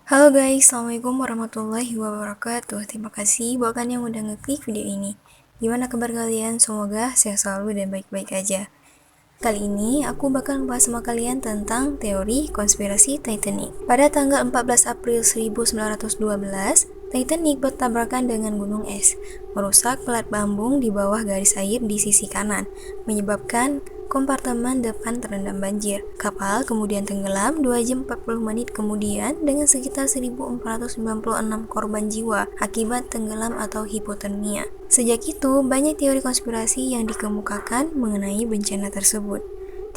Halo guys, Assalamualaikum warahmatullahi wabarakatuh. Terima kasih buat kalian yang udah ngeklik video ini. Gimana kabar kalian? Semoga sehat selalu dan baik-baik aja. Kali ini aku bakal bahas sama kalian tentang teori konspirasi Titanic. Pada tanggal 14 April 1912, Titanic bertabrakan dengan gunung es, merusak pelat bambung di bawah garis air di sisi kanan, menyebabkan kompartemen depan terendam banjir. Kapal kemudian tenggelam 2 jam 40 menit kemudian dengan sekitar 1496 korban jiwa akibat tenggelam atau hipotermia. Sejak itu, banyak teori konspirasi yang dikemukakan mengenai bencana tersebut.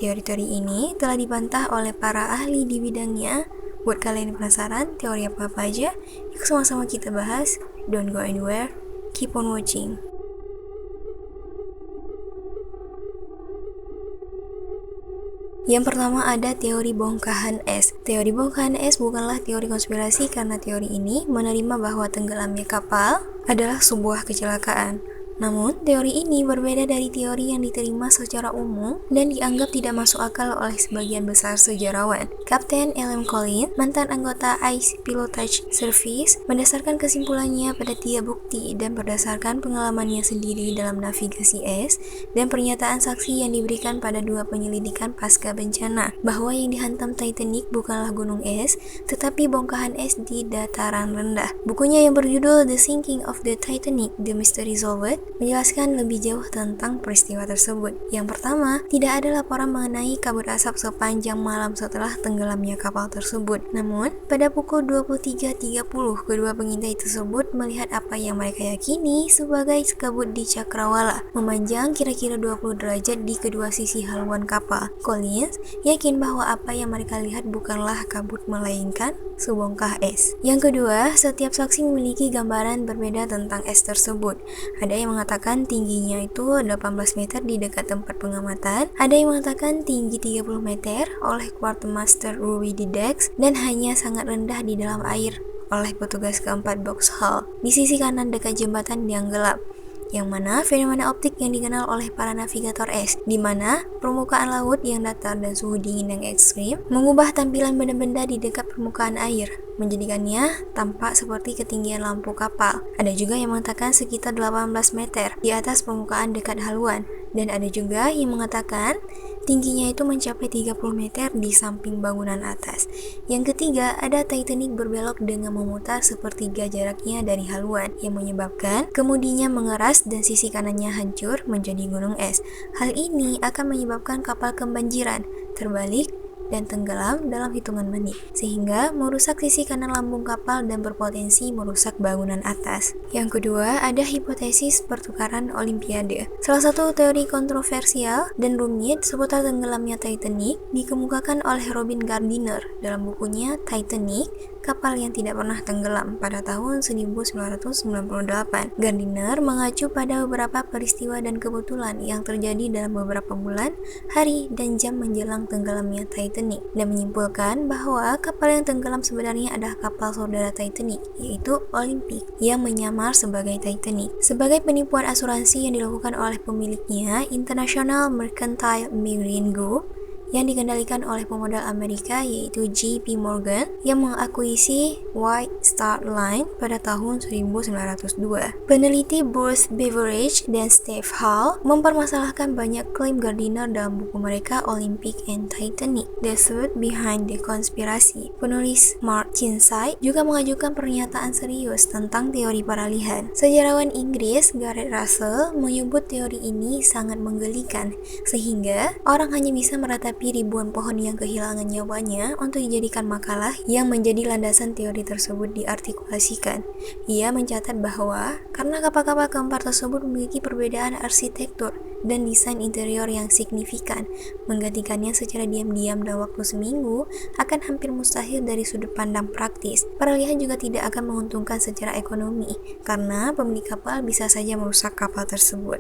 Teori-teori ini telah dibantah oleh para ahli di bidangnya. Buat kalian yang penasaran teori apa-apa aja, yuk sama-sama kita bahas. Don't go anywhere, keep on watching. Yang pertama ada teori bongkahan es. Teori bongkahan es bukanlah teori konspirasi karena teori ini menerima bahwa tenggelamnya kapal adalah sebuah kecelakaan. Namun, teori ini berbeda dari teori yang diterima secara umum dan dianggap tidak masuk akal oleh sebagian besar sejarawan. Kapten L.M. Collins, mantan anggota Ice Pilotage Service, mendasarkan kesimpulannya pada 3 bukti dan berdasarkan pengalamannya sendiri dalam navigasi es dan pernyataan saksi yang diberikan pada 2 penyelidikan pasca bencana, bahwa yang dihantam Titanic bukanlah gunung es, tetapi bongkahan es di dataran rendah. Bukunya yang berjudul The Sinking of the Titanic, The Mystery Solved, menjelaskan lebih jauh tentang peristiwa tersebut. Yang pertama, tidak ada laporan mengenai kabut asap sepanjang malam setelah tenggelamnya kapal tersebut. Namun, pada pukul 23.30, kedua pengintai tersebut melihat apa yang mereka yakini sebagai kabut di cakrawala, memanjang kira-kira 20 derajat di kedua sisi haluan kapal. Collins yakin bahwa apa yang mereka lihat bukanlah kabut melainkan sebongkah es. Yang kedua, setiap saksi memiliki gambaran berbeda tentang es tersebut. Ada yang mengatakan tingginya itu 18 meter di dekat tempat pengamatan, ada yang mengatakan tinggi 30 meter oleh Quartermaster Ruby Dex dan hanya sangat rendah di dalam air oleh petugas keempat box hull di sisi kanan dekat jembatan yang gelap, yang mana fenomena optik yang dikenal oleh para navigator es, di mana permukaan laut yang datar dan suhu dingin yang ekstrim mengubah tampilan benda-benda di dekat permukaan air, menjadikannya tampak seperti ketinggian lampu kapal. Ada juga yang mengatakan sekitar 18 meter di atas permukaan dekat haluan, dan ada juga yang mengatakan tingginya itu mencapai 30 meter di samping bangunan atas. Yang ketiga, ada Titanic berbelok dengan memutar sepertiga jaraknya dari haluan, yang menyebabkan kemudinya mengeras dan sisi kanannya hancur menjadi gunung es. Hal ini akan menyebabkan kapal kebanjiran, terbalik, dan tenggelam dalam hitungan menit, sehingga merusak sisi kanan lambung kapal dan berpotensi merusak bangunan atas. Yang kedua, ada hipotesis pertukaran Olimpiade. Salah satu teori kontroversial dan rumit seputar tenggelamnya Titanic dikemukakan oleh Robin Gardiner dalam bukunya Titanic, Kapal yang Tidak Pernah Tenggelam pada tahun 1998. Gardiner mengacu pada beberapa peristiwa dan kebetulan yang terjadi dalam beberapa bulan, hari, dan jam menjelang tenggelamnya Titanic, dan menyimpulkan bahwa kapal yang tenggelam sebenarnya adalah kapal saudara Titanic, yaitu Olympic, yang menyamar sebagai Titanic. Sebagai penipuan asuransi yang dilakukan oleh pemiliknya, International Mercantile Marine Group, yang dikendalikan oleh pemodal Amerika yaitu J.P. Morgan, yang mengakuisisi White Star Line pada tahun 1902. Peneliti Bruce Beveridge dan Steve Hall mempermasalahkan banyak klaim Gardiner dalam buku mereka Olympic and Titanic, The Truth Behind the Conspiracy. Penulis Mark Chinside juga mengajukan pernyataan serius tentang teori peralihan. Sejarawan Inggris Gareth Russell menyebut teori ini sangat menggelikan, sehingga orang hanya bisa meratapi ribuan pohon yang kehilangan nyawanya untuk dijadikan makalah yang menjadi landasan teori tersebut diartikulasikan. Ia mencatat bahwa karena kapal-kapal keempat tersebut memiliki perbedaan arsitektur dan desain interior yang signifikan, menggantikannya secara diam-diam dalam waktu seminggu akan hampir mustahil dari sudut pandang praktis. Peralihan juga tidak akan menguntungkan secara ekonomi, karena pemilik kapal bisa saja merusak kapal tersebut.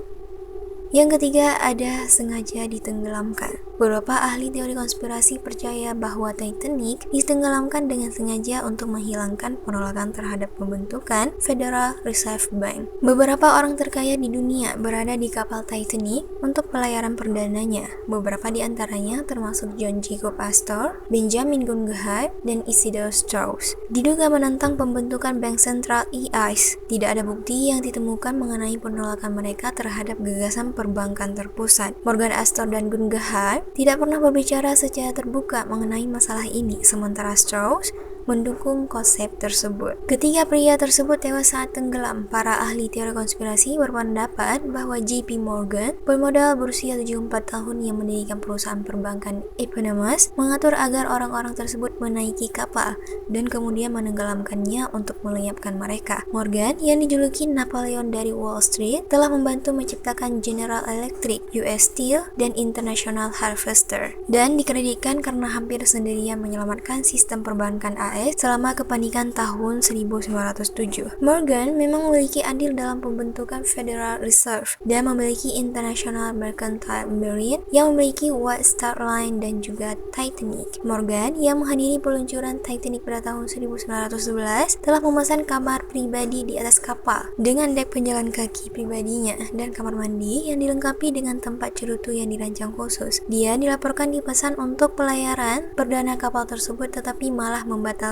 Yang ketiga, ada sengaja ditenggelamkan. Beberapa ahli teori konspirasi percaya bahwa Titanic ditenggelamkan dengan sengaja untuk menghilangkan penolakan terhadap pembentukan Federal Reserve Bank. Beberapa orang terkaya di dunia berada di kapal Titanic untuk pelayaran perdananya. Beberapa di antaranya termasuk John Jacob Astor, Benjamin Guggenheim, dan Isidor Straus. Diduga menentang pembentukan Bank Sentral EIS. Tidak ada bukti yang ditemukan mengenai penolakan mereka terhadap gagasan perbankan terpusat. Morgan Astor dan Guggenheim tidak pernah berbicara secara terbuka mengenai masalah ini, sementara Strauss mendukung konsep tersebut. Ketiga pria tersebut tewas saat tenggelam. Para ahli teori konspirasi berpendapat bahwa JP Morgan, pemodal berusia 74 tahun yang mendirikan perusahaan perbankan eponymous, mengatur agar orang-orang tersebut menaiki kapal dan kemudian menenggelamkannya untuk melenyapkan mereka. Morgan, yang dijuluki Napoleon dari Wall Street, telah membantu menciptakan General Electric, US Steel, dan International Harvester, dan dikreditkan karena hampir sendirian menyelamatkan sistem perbankan AS selama kepanikan tahun 1907. Morgan memang memiliki andil dalam pembentukan Federal Reserve dan memiliki International Mercantile Marine yang memiliki White Star Line dan juga Titanic. Morgan, yang menghadiri peluncuran Titanic pada tahun 1911, telah memesan kamar pribadi di atas kapal dengan dek penjalan kaki pribadinya dan kamar mandi yang dilengkapi dengan tempat cerutu yang dirancang khusus. Dia dilaporkan dipesan untuk pelayaran perdana kapal tersebut, tetapi malah membatalkan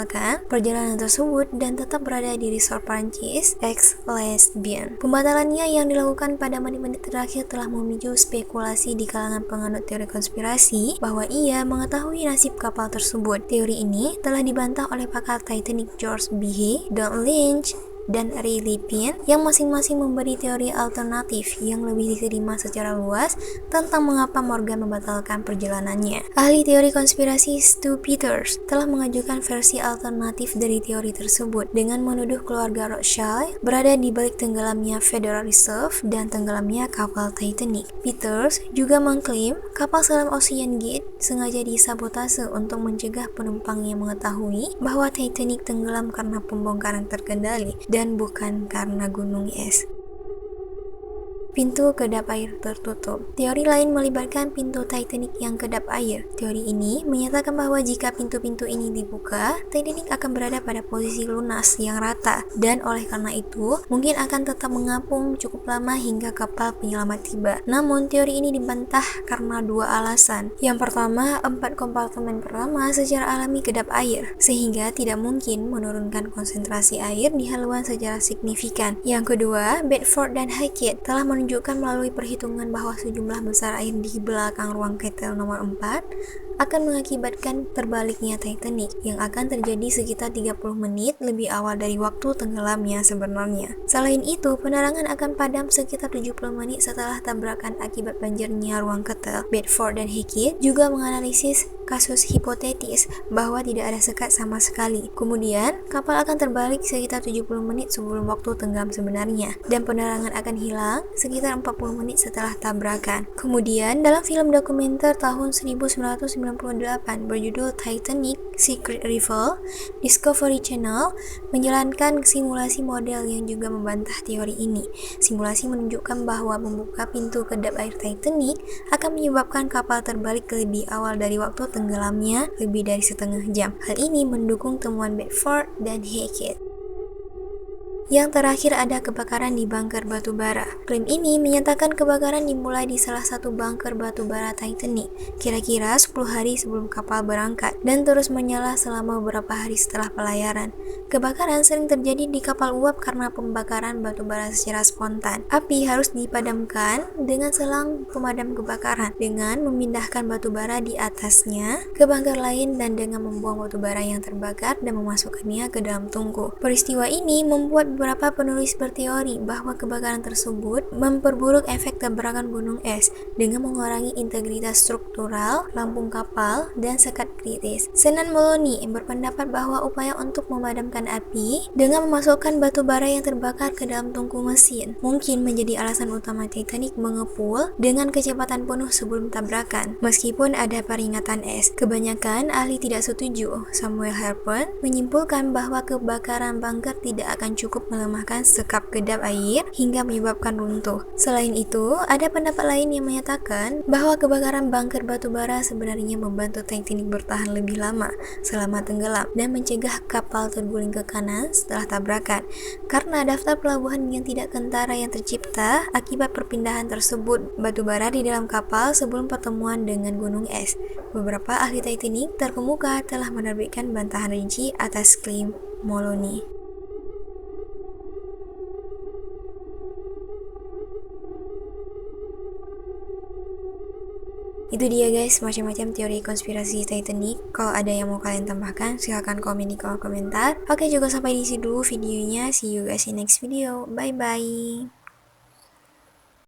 perjalanan tersebut dan tetap berada di resort Prancis ex-lesbian. Pembatalannya yang dilakukan pada menit-menit terakhir telah memicu spekulasi di kalangan penganut teori konspirasi bahwa ia mengetahui nasib kapal tersebut. Teori ini telah dibantah oleh pakar Titanic George Behe, Don Lynch, dan Ray Lipin, yang masing-masing memberi teori alternatif yang lebih diterima secara luas tentang mengapa Morgan membatalkan perjalanannya. Ahli teori konspirasi Stu Peters telah mengajukan versi alternatif dari teori tersebut dengan menuduh keluarga Rothschild berada di balik tenggelamnya Federal Reserve dan tenggelamnya kapal Titanic. Peters juga mengklaim kapal selam Ocean Gate sengaja disabotase untuk mencegah penumpang yang mengetahui bahwa Titanic tenggelam karena pembongkaran terkendali dan bukan karena gunung es. Pintu kedap air tertutup. Teori lain melibatkan pintu Titanic yang kedap air. Teori ini menyatakan bahwa jika pintu-pintu ini dibuka, Titanic akan berada pada posisi lunas yang rata, dan oleh karena itu mungkin akan tetap mengapung cukup lama hingga kapal penyelamat tiba. Namun teori ini dibantah karena dua alasan. Yang pertama, 4 kompartemen pertama secara alami kedap air, sehingga tidak mungkin menurunkan konsentrasi air di haluan secara signifikan. Yang kedua, Bedford dan Hackett telah menunjukkan melalui perhitungan bahwa sejumlah besar air di belakang ruang ketel nomor 4 akan mengakibatkan terbaliknya Titanic yang akan terjadi sekitar 30 menit lebih awal dari waktu tenggelamnya sebenarnya. Selain itu, penerangan akan padam sekitar 70 menit setelah tabrakan akibat banjirnya ruang ketel. Bedford dan Hackett juga menganalisis kasus hipotetis bahwa tidak ada sekat sama sekali. Kemudian, kapal akan terbalik sekitar 70 menit sebelum waktu tenggelam sebenarnya, dan penerangan akan hilang sekitar 40 menit setelah tabrakan. Kemudian, dalam film dokumenter tahun 1998 berjudul Titanic Secret Rival, Discovery Channel menjalankan simulasi model yang juga membantah teori ini. Simulasi menunjukkan bahwa membuka pintu kedap air Titanic akan menyebabkan kapal terbalik lebih awal dari waktu tenggelamnya lebih dari setengah jam. Hal ini mendukung temuan Bedford dan Hackett. Yang terakhir ada kebakaran di bunker batu bara. Klaim ini menyatakan kebakaran dimulai di salah satu bunker batu bara Titanic, kira-kira 10 hari sebelum kapal berangkat, dan terus menyala selama beberapa hari setelah pelayaran. Kebakaran sering terjadi di kapal uap karena pembakaran batu bara secara spontan. Api harus dipadamkan dengan selang pemadam kebakaran, dengan memindahkan batu bara di atasnya ke bunker lain dan dengan membuang batu bara yang terbakar dan memasukkannya ke dalam tungku. Peristiwa ini membuat beberapa penulis berteori bahwa kebakaran tersebut memperburuk efek tabrakan gunung es dengan mengurangi integritas struktural lambung kapal dan sekat kritis. Senan Moloney berpendapat bahwa upaya untuk memadamkan api dengan memasukkan batu bara yang terbakar ke dalam tungku mesin mungkin menjadi alasan utama Titanic mengepul dengan kecepatan penuh sebelum tabrakan. Meskipun ada peringatan es, kebanyakan ahli tidak setuju. Samuel Harper menyimpulkan bahwa kebakaran bunker tidak akan cukup melemahkan sekap kedap air hingga menyebabkan runtuh. Selain itu, ada pendapat lain yang menyatakan bahwa kebakaran bunker batu bara sebenarnya membantu Titanic bertahan lebih lama selama tenggelam dan mencegah kapal terguling ke kanan setelah tabrakan, karena daftar pelabuhan yang tidak kentara yang tercipta akibat perpindahan tersebut batu bara di dalam kapal sebelum pertemuan dengan gunung es. Beberapa ahli Titanic terkemuka telah menerbitkan bantahan rinci atas klaim Moloney. Itu dia guys, macam-macam teori konspirasi Titanic. Kalau ada yang mau kalian tambahkan, silahkan komen di kolom komentar. Oke, juga sampai di sini dulu videonya. See you guys in next video. Bye bye.